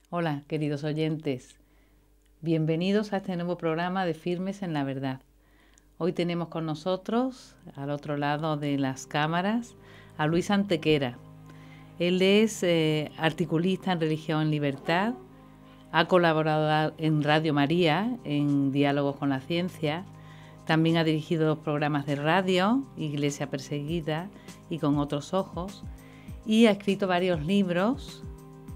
Hola, queridos oyentes. Bienvenidos a este nuevo programa de Firmes en la Verdad. Hoy tenemos con nosotros, al otro lado de las cámaras, a Luis Antequera. Él es articulista en Religión en Libertad, ha colaborado en Radio María, en Diálogos con la Ciencia, también ha dirigido programas de radio, Iglesia Perseguida y Con Otros Ojos, y ha escrito varios libros.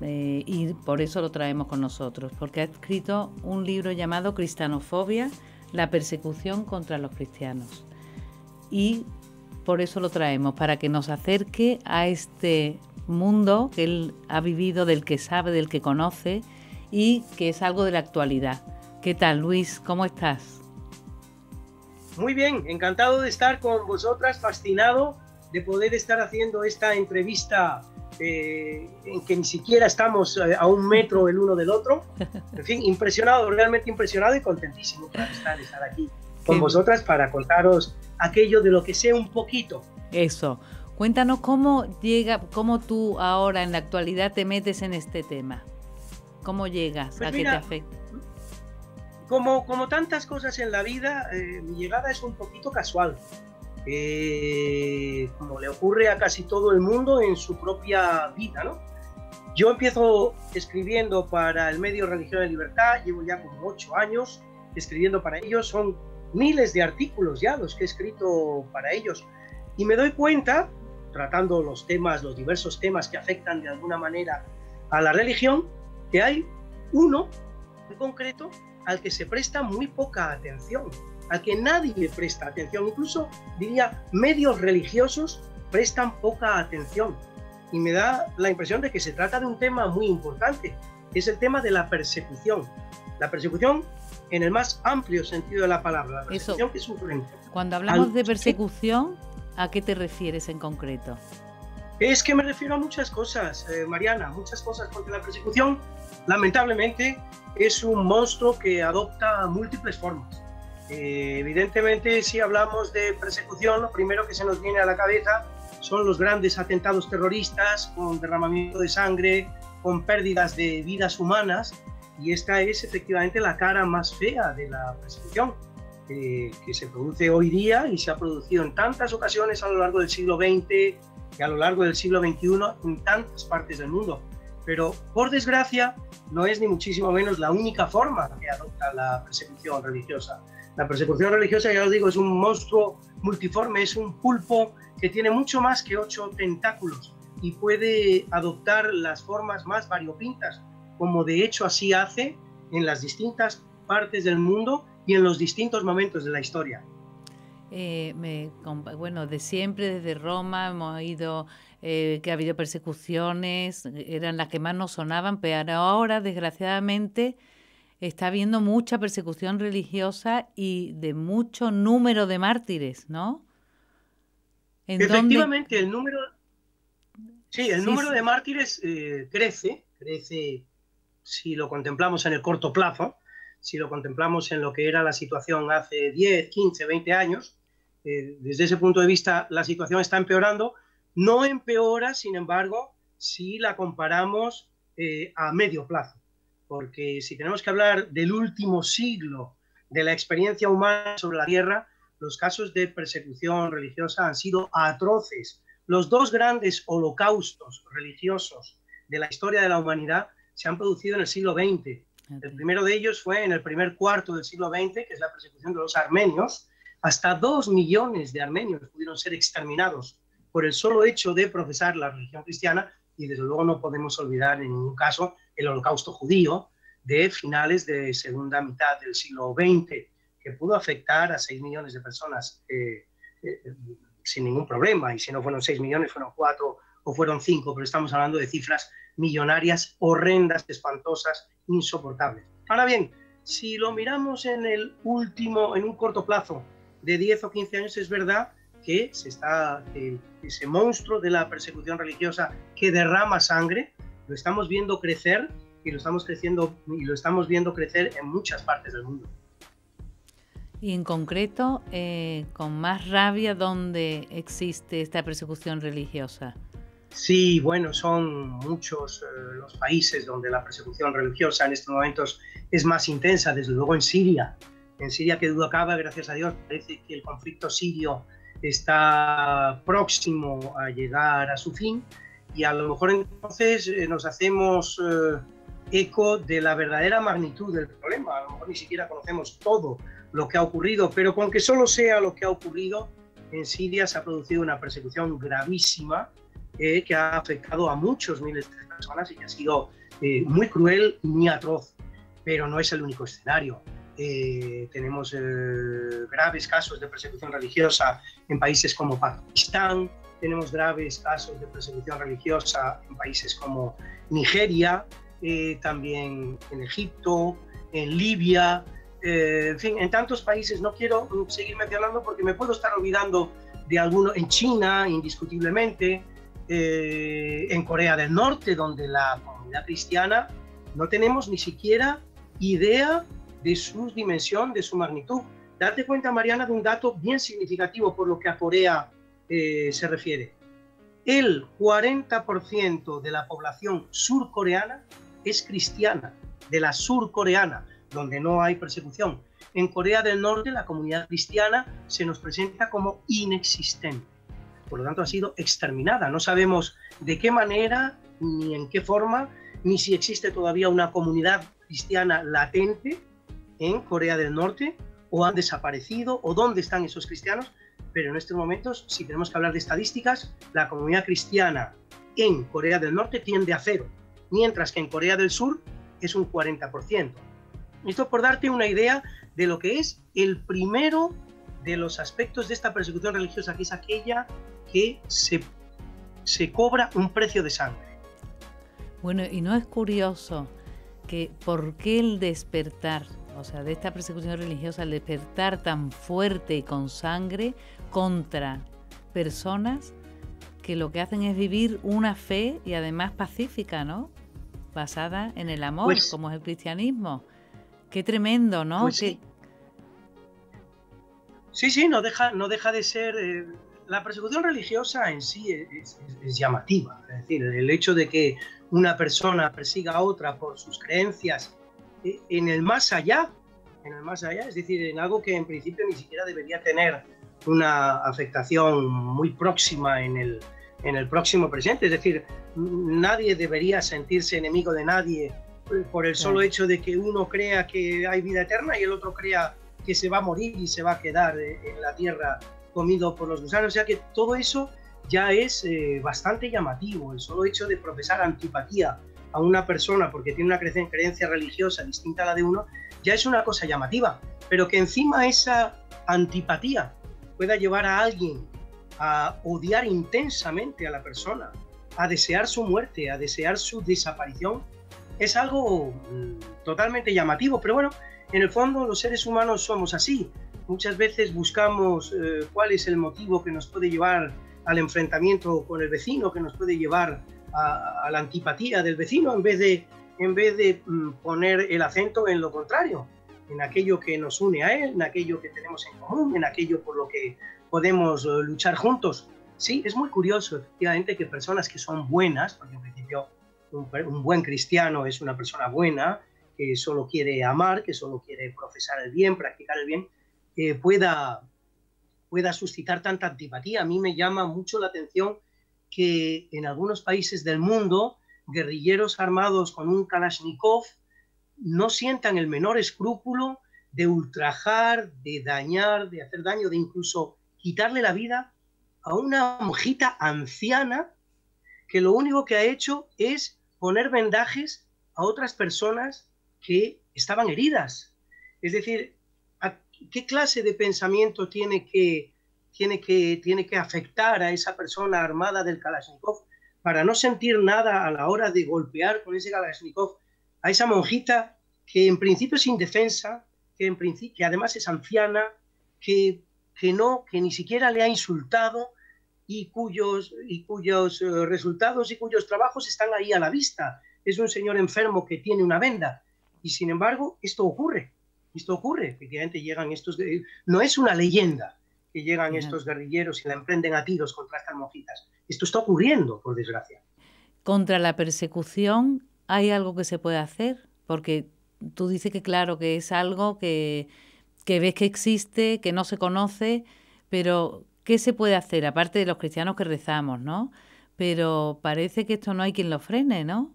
Y por eso lo traemos con nosotros, porque ha escrito un libro llamado Cristianofobia, la persecución contra los cristianos. Y por eso lo traemos, para que nos acerque a este mundo que él ha vivido, del que sabe, del que conoce y que es algo de la actualidad. ¿Qué tal, Luis? ¿Cómo estás? Muy bien, encantado de estar con vosotras, fascinado de poder estar haciendo esta entrevista en que ni siquiera estamos a un metro el uno del otro. En fin, impresionado, realmente impresionado y contentísimo por estar aquí con vosotras para contaros aquello de lo que sé un poquito. Eso. Cuéntanos cómo tú ahora en la actualidad te metes en este tema. ¿Cómo llegas? Pues ¿A mira, qué te afecta? Como tantas cosas en la vida, mi llegada es un poquito casual. Como le ocurre a casi todo el mundo en su propia vida, ¿no? Yo empiezo escribiendo para el medio Religión en Libertad, llevo ya como 8 años escribiendo para ellos, son miles de artículos ya los que he escrito para ellos, y me doy cuenta, tratando los diversos temas que afectan de alguna manera a la religión, que hay uno en concreto al que se presta muy poca atención, al que nadie le presta atención, incluso diría medios religiosos prestan poca atención, y me da la impresión de que se trata de un tema muy importante, que es el tema de la persecución en el más amplio sentido de la palabra, la persecución que sufren. Cuando hablamos de persecución, ¿a qué te refieres en concreto? Es que me refiero a muchas cosas, Mariana, muchas cosas, porque la persecución, lamentablemente, es un monstruo que adopta múltiples formas. Evidentemente, si hablamos de persecución, lo primero que se nos viene a la cabeza son los grandes atentados terroristas con derramamiento de sangre, con pérdidas de vidas humanas, y esta es efectivamente la cara más fea de la persecución que se produce hoy día y se ha producido en tantas ocasiones a lo largo del siglo XX y a lo largo del siglo XXI en tantas partes del mundo. Pero, por desgracia, no es ni muchísimo menos la única forma que adopta la persecución religiosa. La persecución religiosa, ya os digo, es un monstruo multiforme, es un pulpo que tiene mucho más que 8 tentáculos y puede adoptar las formas más variopintas, como de hecho así hace en las distintas partes del mundo y en los distintos momentos de la historia. Bueno, de siempre, desde Roma, hemos oído que ha habido persecuciones, eran las que más nos sonaban, pero ahora, desgraciadamente, está habiendo mucha persecución religiosa y de mucho número de mártires, ¿no? Efectivamente, el número de mártires crece si lo contemplamos en el corto plazo, si lo contemplamos en lo que era la situación hace 10, 15, 20 años. Desde ese punto de vista, la situación está empeorando. No empeora, sin embargo, si la comparamos a medio plazo. Porque si tenemos que hablar del último siglo de la experiencia humana sobre la Tierra, los casos de persecución religiosa han sido atroces. Los dos grandes holocaustos religiosos de la historia de la humanidad se han producido en el siglo XX. El primero de ellos fue en el primer cuarto del siglo XX, que es la persecución de los armenios. Hasta 2 millones de armenios pudieron ser exterminados por el solo hecho de profesar la religión cristiana, y desde luego no podemos olvidar en ningún caso el holocausto judío de finales de segunda mitad del siglo XX, que pudo afectar a 6 millones de personas sin ningún problema, y si no fueron 6 millones, fueron 4 o fueron 5, pero estamos hablando de cifras millonarias, horrendas, espantosas, insoportables. Ahora bien, si lo miramos en un corto plazo de 10 o 15 años, es verdad que ese monstruo de la persecución religiosa que derrama sangre, lo estamos viendo crecer y lo estamos viendo crecer en muchas partes del mundo. Y en concreto, con más rabia, ¿dónde existe esta persecución religiosa? Sí, bueno, son muchos los países donde la persecución religiosa en estos momentos es más intensa, desde luego en Siria. En Siria, que duda cabe, gracias a Dios, parece que el conflicto sirio está próximo a llegar a su fin y a lo mejor entonces nos hacemos eco de la verdadera magnitud del problema. A lo mejor ni siquiera conocemos todo lo que ha ocurrido, pero con que solo sea lo que ha ocurrido, en Siria se ha producido una persecución gravísima que ha afectado a muchos miles de personas y que ha sido muy cruel y muy atroz, pero no es el único escenario. Tenemos graves casos de persecución religiosa en países como Pakistán, tenemos graves casos de persecución religiosa en países como Nigeria, también en Egipto, en Libia, en fin, en tantos países. No quiero seguir mencionando porque me puedo estar olvidando de alguno. En China, indiscutiblemente, en Corea del Norte, donde la comunidad cristiana no tenemos ni siquiera idea de su dimensión, de su magnitud. Date cuenta, Mariana, de un dato bien significativo por lo que a Corea se refiere. El 40% de la población surcoreana es cristiana, de la surcoreana, donde no hay persecución. En Corea del Norte la comunidad cristiana se nos presenta como inexistente. Por lo tanto, ha sido exterminada. No sabemos de qué manera, ni en qué forma, ni si existe todavía una comunidad cristiana latente en Corea del Norte, o han desaparecido, o dónde están esos cristianos. Pero en estos momentos, si tenemos que hablar de estadísticas, la comunidad cristiana en Corea del Norte tiende a 0, mientras que en Corea del Sur es un 40%. Esto por darte una idea de lo que es el primero de los aspectos de esta persecución religiosa, que es aquella que se cobra un precio de sangre. Bueno, y no es curioso que por qué el despertar, o sea, de esta persecución religiosa, el despertar tan fuerte y con sangre contra personas que lo que hacen es vivir una fe y además pacífica, ¿no? Basada en el amor, pues, como es el cristianismo. Qué tremendo, ¿no? Pues sí. Sí, no deja de ser... la persecución religiosa en sí es llamativa. Es decir, el hecho de que una persona persiga a otra por sus creencias en el más allá, es decir, en algo que en principio ni siquiera debería tener una afectación muy próxima en el próximo presente. Es decir, nadie debería sentirse enemigo de nadie por el solo hecho de que uno crea que hay vida eterna y el otro crea que se va a morir y se va a quedar en la tierra comido por los gusanos. O sea que todo eso ya es bastante llamativo. El solo hecho de profesar antipatía a una persona porque tiene una creencia religiosa distinta a la de uno, ya es una cosa llamativa. Pero que encima esa antipatía pueda llevar a alguien a odiar intensamente a la persona, a desear su muerte, a desear su desaparición, es algo totalmente llamativo. Pero bueno, en el fondo los seres humanos somos así. Muchas veces buscamos cuál es el motivo que nos puede llevar al enfrentamiento con el vecino, que nos puede llevar a la antipatía del vecino, en vez de poner el acento en lo contrario, en aquello que nos une a él, en aquello que tenemos en común, en aquello por lo que podemos luchar juntos. Sí, es muy curioso, efectivamente, que personas que son buenas, porque en principio un buen cristiano es una persona buena, que solo quiere amar, que solo quiere profesar el bien, practicar el bien, pueda suscitar tanta antipatía. A mí me llama mucho la atención que en algunos países del mundo, guerrilleros armados con un Kalashnikov no sientan el menor escrúpulo de ultrajar, de dañar, de hacer daño, de incluso quitarle la vida a una monjita anciana que lo único que ha hecho es poner vendajes a otras personas que estaban heridas. Es decir, ¿qué clase de pensamiento tiene que afectar a esa persona armada del Kalashnikov para no sentir nada a la hora de golpear con ese Kalashnikov a esa monjita que en principio es indefensa, que además es anciana, que ni siquiera le ha insultado y cuyos resultados y cuyos trabajos están ahí a la vista? Es un señor enfermo que tiene una venda y sin embargo esto ocurre, efectivamente llegan estos, no es una leyenda que llegan estos guerrilleros y la emprenden a tiros contra estas monjitas. Esto está ocurriendo, por desgracia. Contra la persecución, ¿hay algo que se puede hacer? Porque tú dices que claro, que es algo que ves que existe, que no se conoce, pero ¿qué se puede hacer? Aparte de los cristianos que rezamos, ¿no? Pero parece que esto no hay quien lo frene, ¿no?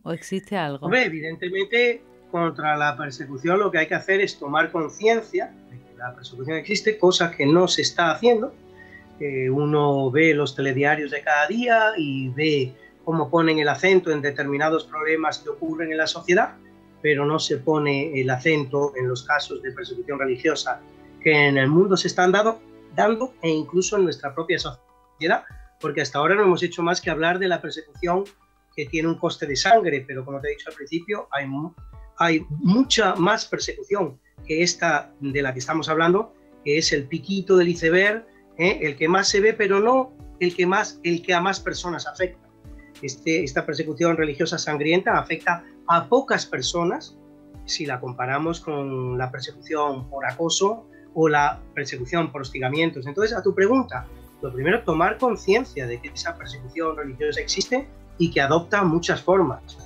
¿O existe algo? Hombre, evidentemente, contra la persecución lo que hay que hacer es tomar conciencia de que la persecución existe, cosa que no se está haciendo. Uno ve los telediarios de cada día y ve cómo ponen el acento en determinados problemas que ocurren en la sociedad, pero no se pone el acento en los casos de persecución religiosa que en el mundo se están dando e incluso en nuestra propia sociedad, porque hasta ahora no hemos hecho más que hablar de la persecución que tiene un coste de sangre, pero como te he dicho al principio, hay mucha más persecución que esta de la que estamos hablando, que es el piquito del iceberg, el que más se ve, pero no el que a más personas afecta. Esta persecución religiosa sangrienta afecta a pocas personas si la comparamos con la persecución por acoso o la persecución por hostigamientos. Entonces, a tu pregunta, lo primero, tomar conciencia de que esa persecución religiosa existe y que adopta muchas formas,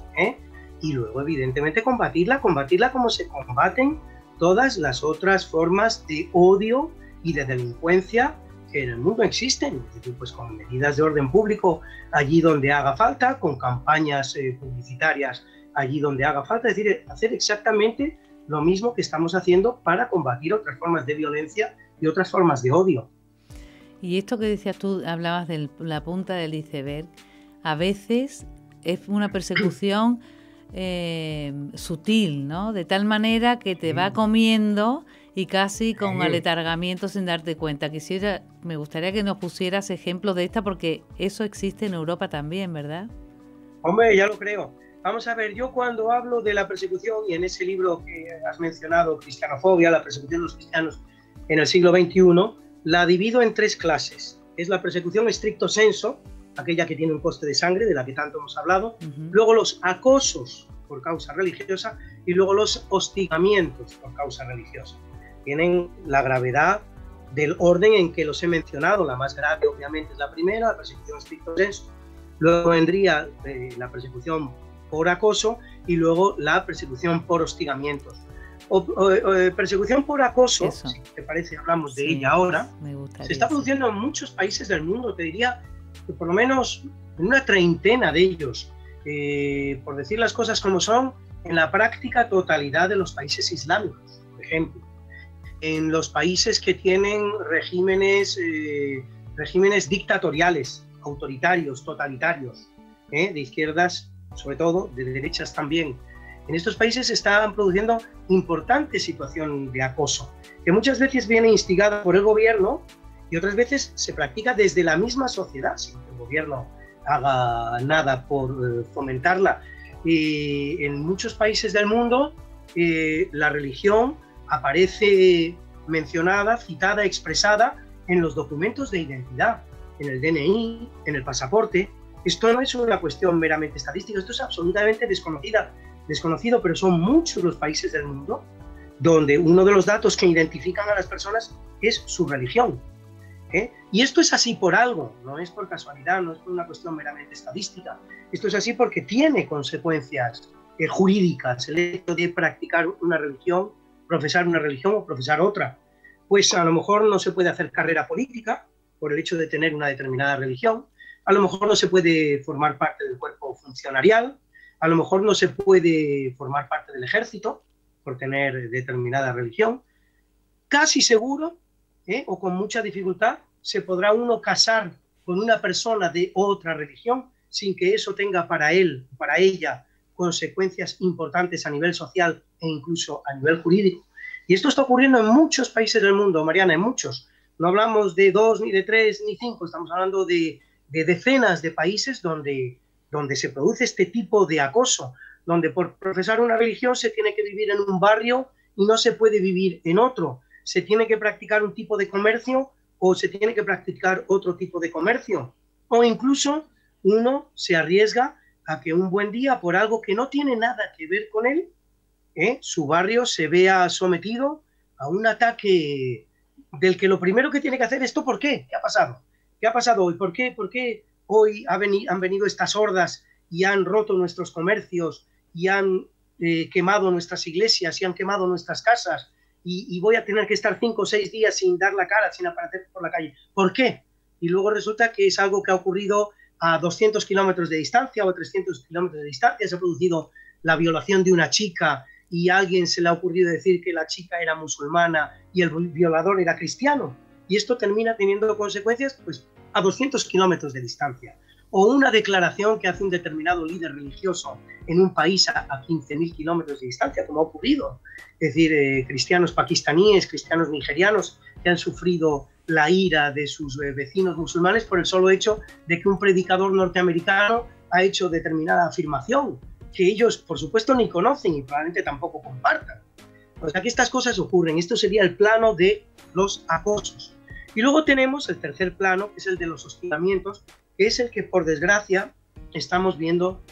y luego, evidentemente, combatirla como se combaten todas las otras formas de odio y de delincuencia que en el mundo existen, pues con medidas de orden público allí donde haga falta, con campañas publicitarias allí donde haga falta, es decir, hacer exactamente lo mismo que estamos haciendo para combatir otras formas de violencia y otras formas de odio. Y esto que decías tú, hablabas de la punta del iceberg, a veces es una persecución sutil, ¿no? De tal manera que te va comiendo y casi con aletargamiento sin darte cuenta. Me gustaría que nos pusieras ejemplos de esta, porque eso existe en Europa también, ¿verdad? Hombre, ya lo creo. Vamos a ver, yo cuando hablo de la persecución, y en ese libro que has mencionado, Cristianofobia, la persecución de los cristianos en el siglo XXI, la divido en tres clases. Es la persecución stricto sensu, aquella que tiene un coste de sangre, de la que tanto hemos hablado, luego los acosos por causa religiosa y luego los hostigamientos por causa religiosa. Tienen la gravedad del orden en que los he mencionado. La más grave, obviamente, es la primera, la persecución stricto sensu. Luego vendría la persecución por acoso y luego la persecución por hostigamientos. Persecución por acoso, si te parece, hablamos de ella ahora, se está produciendo en muchos países del mundo, te diría que por lo menos en una treintena de ellos, por decir las cosas como son, en la práctica totalidad de los países islámicos, por ejemplo. En los países que tienen regímenes dictatoriales, autoritarios, totalitarios, de izquierdas sobre todo, de derechas también. En estos países se están produciendo importante situación de acoso, que muchas veces viene instigada por el gobierno y otras veces se practica desde la misma sociedad, sin que el gobierno haga nada por fomentarla. Y en muchos países del mundo la religión aparece mencionada, citada, expresada en los documentos de identidad, en el DNI, en el pasaporte. Esto no es una cuestión meramente estadística, esto es absolutamente desconocido, pero son muchos los países del mundo donde uno de los datos que identifican a las personas es su religión. Y esto es así por algo, no es por casualidad, no es por una cuestión meramente estadística. Esto es así porque tiene consecuencias jurídicas el hecho de practicar una religión, profesar una religión o profesar otra. Pues a lo mejor no se puede hacer carrera política por el hecho de tener una determinada religión, a lo mejor no se puede formar parte del cuerpo funcionarial, a lo mejor no se puede formar parte del ejército por tener determinada religión. Casi seguro, o con mucha dificultad, se podrá uno casar con una persona de otra religión sin que eso tenga para él, para ella, consecuencias importantes a nivel social e incluso a nivel jurídico. Y esto está ocurriendo en muchos países del mundo, Mariana, en muchos. No hablamos de 2, ni de 3, ni 5, estamos hablando de decenas de países donde se produce este tipo de acoso, donde por profesar una religión se tiene que vivir en un barrio y no se puede vivir en otro. Se tiene que practicar un tipo de comercio o se tiene que practicar otro tipo de comercio. O incluso uno se arriesga a que un buen día, por algo que no tiene nada que ver con él, su barrio se vea sometido a un ataque del que lo primero que tiene que hacer es: ¿esto por qué? ¿Qué ha pasado? ¿Qué ha pasado hoy? ¿Por qué hoy han venido estas hordas y han roto nuestros comercios y han quemado nuestras iglesias y han quemado nuestras casas y voy a tener que estar 5 o 6 días sin dar la cara, sin aparecer por la calle? ¿Por qué? Y luego resulta que es algo que ha ocurrido a 200 kilómetros de distancia o a 300 kilómetros de distancia. Se ha producido la violación de una chica y a alguien se le ha ocurrido decir que la chica era musulmana y el violador era cristiano. Y esto termina teniendo consecuencias pues, a 200 kilómetros de distancia. O una declaración que hace un determinado líder religioso en un país a 15.000 kilómetros de distancia, como ha ocurrido. Es decir, cristianos pakistaníes, cristianos nigerianos que han sufrido la ira de sus vecinos musulmanes por el solo hecho de que un predicador norteamericano ha hecho determinada afirmación que ellos, por supuesto, ni conocen y probablemente tampoco compartan. O sea que estas cosas ocurren. Esto sería el plano de los acosos. Y luego tenemos el tercer plano, que es el de los hostigamientos, que es el que, por desgracia, estamos viendo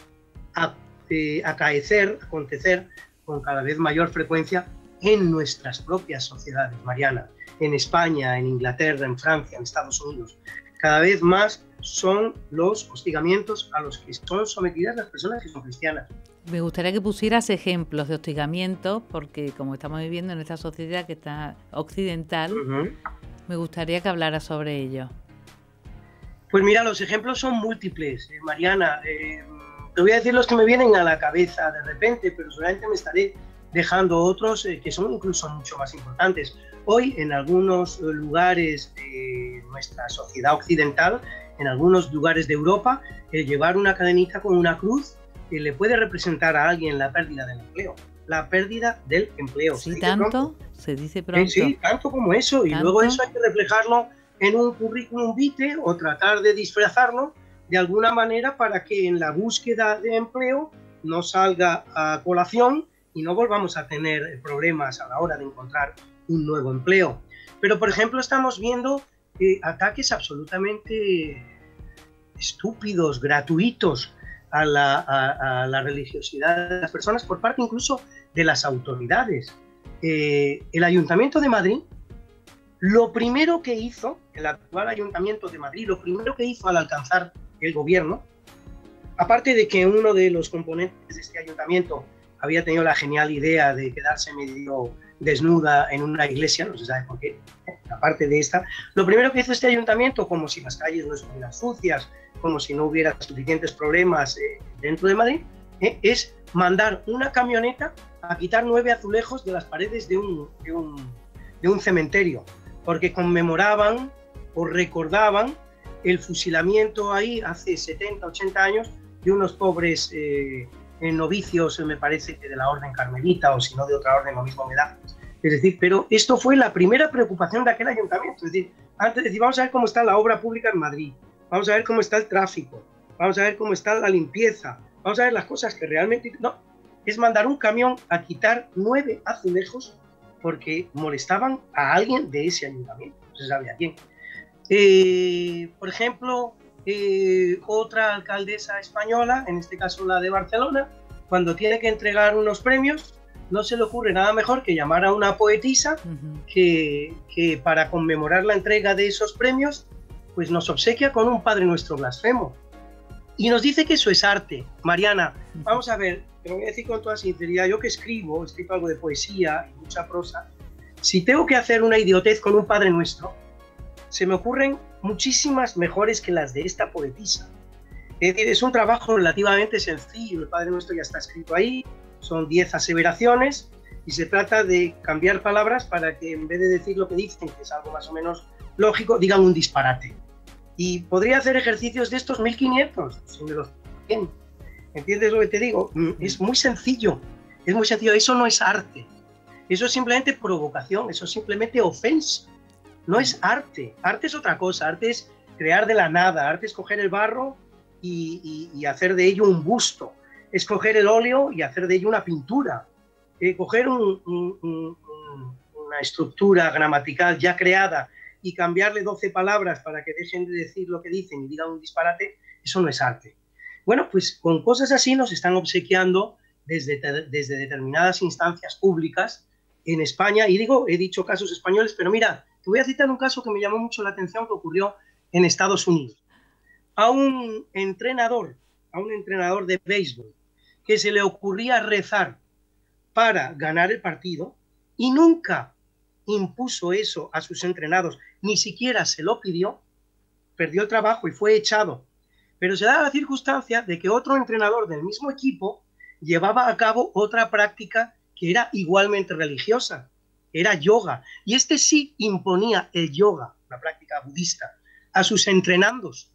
acontecer con cada vez mayor frecuencia en nuestras propias sociedades, Mariana, en España, en Inglaterra, en Francia, en Estados Unidos. Cada vez más son los hostigamientos a los que son sometidas las personas que son cristianas. Me gustaría que pusieras ejemplos de hostigamiento, porque como estamos viviendo en esta sociedad que está occidental, me gustaría que hablaras sobre ello. Pues mira, los ejemplos son múltiples, Mariana. Te voy a decir los que me vienen a la cabeza de repente, pero seguramente me estaré dejando otros que son incluso mucho más importantes. Hoy, en algunos lugares de nuestra sociedad occidental, en algunos lugares de Europa, llevar una cadenita con una cruz le puede representar a alguien la pérdida del empleo. La pérdida del empleo. ¿Sí tanto? ¿Se dice pronto? Sí, tanto como eso. Y luego eso hay que reflejarlo en un currículum vitae o tratar de disfrazarlo de alguna manera para que en la búsqueda de empleo no salga a colación y no volvamos a tener problemas a la hora de encontrar un nuevo empleo. Pero, por ejemplo, estamos viendo ataques absolutamente estúpidos, gratuitos a la religiosidad de las personas por parte incluso de las autoridades. El Ayuntamiento de Madrid, lo primero que hizo, el actual Ayuntamiento de Madrid, lo primero que hizo al alcanzar el gobierno, aparte de que uno de los componentes de este ayuntamiento había tenido la genial idea de quedarse medio desnuda en una iglesia, no se sabe por qué, aparte de esta, lo primero que hizo este ayuntamiento, como si las calles no estuvieran sucias, como si no hubiera suficientes problemas dentro de Madrid, es mandar una camioneta a quitar 9 azulejos de las paredes de un cementerio, porque conmemoraban o recordaban el fusilamiento ahí hace 70, 80 años de unos pobres novicios, me parece que de la orden carmelita, o si no de otra orden, lo mismo me da. Es decir, pero esto fue la primera preocupación de aquel ayuntamiento. Es decir, antes de decir, vamos a ver cómo está la obra pública en Madrid, vamos a ver cómo está el tráfico, vamos a ver cómo está la limpieza, vamos a ver las cosas que realmente... No, es mandar un camión a quitar 9 azulejos porque molestaban a alguien de ese ayuntamiento, no se sabe a quién. Por ejemplo, otra alcaldesa española, en este caso la de Barcelona, cuando tiene que entregar unos premios, no se le ocurre nada mejor que llamar a una poetisa que para conmemorar la entrega de esos premios, pues nos obsequia con un Padre Nuestro blasfemo. Y nos dice que eso es arte. Mariana, vamos a ver, te lo voy a decir con toda sinceridad, yo que escribo algo de poesía y mucha prosa, si tengo que hacer una idiotez con un Padre Nuestro, se me ocurren muchísimas mejores que las de esta poetisa. Es decir, es un trabajo relativamente sencillo, el Padre Nuestro ya está escrito ahí, son 10 aseveraciones y se trata de cambiar palabras para que en vez de decir lo que dicen, que es algo más o menos lógico, digan un disparate. Y podría hacer ejercicios de estos 1500, si me los bien. ¿Entiendes lo que te digo? Es muy sencillo, eso no es arte, eso es simplemente provocación, eso es simplemente ofensa. No es arte, arte es otra cosa, arte es crear de la nada, arte es coger el barro y hacer de ello un busto, es coger el óleo y hacer de ello una pintura, coger una estructura gramatical ya creada y cambiarle 12 palabras para que dejen de decir lo que dicen y digan un disparate, eso no es arte. Bueno, pues con cosas así nos están obsequiando desde determinadas instancias públicas en España, y he dicho casos españoles, pero mira, te voy a citar un caso que me llamó mucho la atención que ocurrió en Estados Unidos. A un entrenador de béisbol, que se le ocurría rezar para ganar el partido y nunca impuso eso a sus entrenados, ni siquiera se lo pidió, perdió el trabajo y fue echado. Pero se da la circunstancia de que otro entrenador del mismo equipo llevaba a cabo otra práctica que era igualmente religiosa, era yoga. Y este sí imponía el yoga, la práctica budista, a sus entrenandos.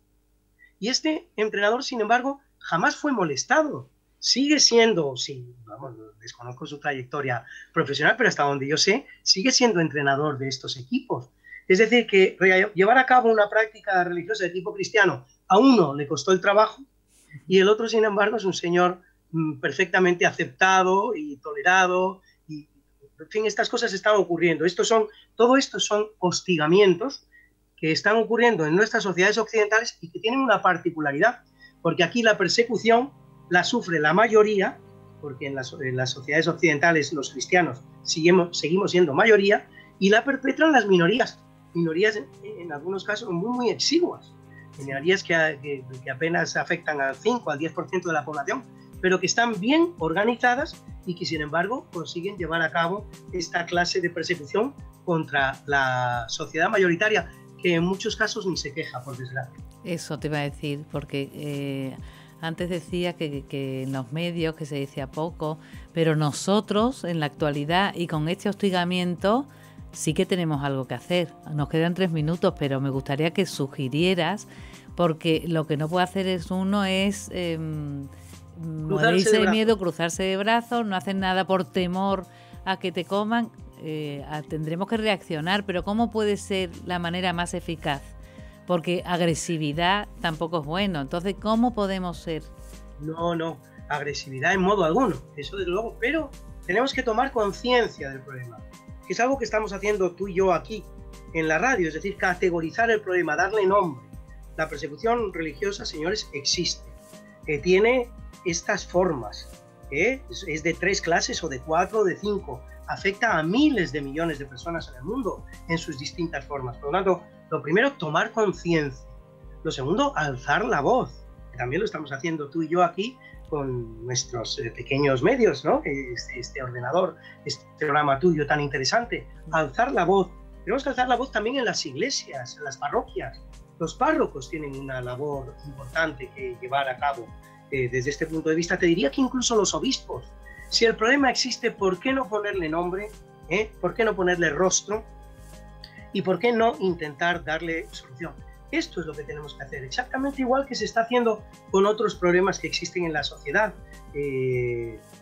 Y este entrenador, sin embargo, jamás fue molestado. Sigue siendo, sí, vamos, desconozco su trayectoria profesional, pero hasta donde yo sé, sigue siendo entrenador de estos equipos. Es decir, que llevar a cabo una práctica religiosa de tipo cristiano a uno le costó el trabajo y el otro, sin embargo, es un señor perfectamente aceptado y tolerado. Y, en fin, estas cosas están ocurriendo. Todo esto son hostigamientos que están ocurriendo en nuestras sociedades occidentales y que tienen una particularidad, porque aquí la persecución la sufre la mayoría, porque en las sociedades occidentales los cristianos seguimos siendo mayoría, y la perpetran las minorías en algunos casos muy, muy exiguas, minorías que apenas afectan al 5 al 10% de la población, pero que están bien organizadas y que sin embargo consiguen llevar a cabo esta clase de persecución contra la sociedad mayoritaria, que en muchos casos ni se queja, por desgracia. Eso te iba a decir, porque antes decía que en los medios que se decía poco, pero nosotros en la actualidad y con este hostigamiento sí que tenemos algo que hacer. Nos quedan 3 minutos, pero me gustaría que sugirieras, porque lo que no puede hacer uno es morirse de miedo, cruzarse de brazos, no hacer nada por temor a que te coman. Tendremos que reaccionar, pero ¿cómo puede ser la manera más eficaz? Porque agresividad tampoco es bueno. Entonces, ¿cómo podemos ser? No, agresividad en modo alguno, eso desde luego, pero tenemos que tomar conciencia del problema, que es algo que estamos haciendo tú y yo aquí en la radio, es decir, categorizar el problema, darle nombre. La persecución religiosa, señores, existe. Tiene estas formas, es de 3 clases o de 4 o de 5, afecta a miles de millones de personas en el mundo en sus distintas formas. Por lo tanto, lo primero, tomar conciencia. Lo segundo, alzar la voz. También lo estamos haciendo tú y yo aquí con nuestros pequeños medios, ¿no? Este ordenador, este programa tuyo tan interesante. Alzar la voz. Tenemos que alzar la voz también en las iglesias, en las parroquias. Los párrocos tienen una labor importante que llevar a cabo desde este punto de vista. Te diría que incluso los obispos. Si el problema existe, ¿por qué no ponerle nombre? ¿Por qué no ponerle rostro? ¿Y por qué no intentar darle solución? Esto es lo que tenemos que hacer, exactamente igual que se está haciendo con otros problemas que existen en la sociedad,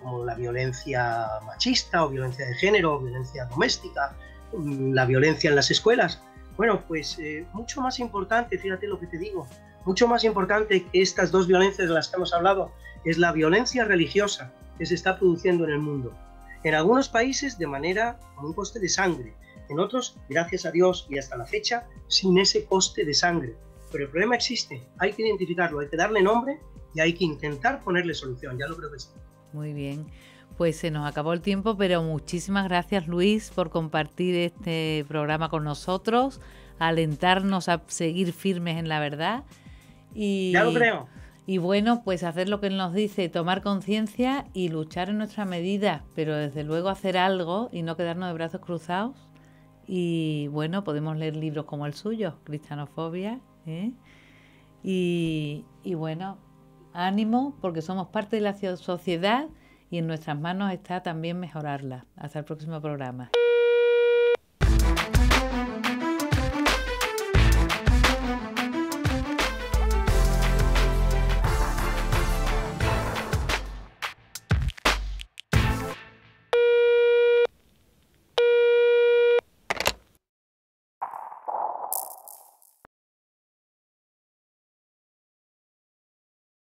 como la violencia machista o violencia de género o violencia doméstica, la violencia en las escuelas. Bueno, pues mucho más importante, fíjate lo que te digo, mucho más importante que estas 2 violencias de las que hemos hablado es la violencia religiosa que se está produciendo en el mundo. En algunos países de manera con un coste de sangre, en otros, gracias a Dios y hasta la fecha, sin ese coste de sangre. Pero el problema existe, hay que identificarlo, hay que darle nombre y hay que intentar ponerle solución, ya lo creo que sí. Muy bien, pues se nos acabó el tiempo, pero muchísimas gracias, Luis, por compartir este programa con nosotros, alentarnos a seguir firmes en la verdad. Ya lo creo. Y bueno, pues hacer lo que él nos dice, tomar conciencia y luchar en nuestra medida, pero desde luego hacer algo y no quedarnos de brazos cruzados. Y bueno, podemos leer libros como el suyo, Cristianofobia, y bueno, ánimo, porque somos parte de la sociedad y en nuestras manos está también mejorarla. Hasta el próximo programa.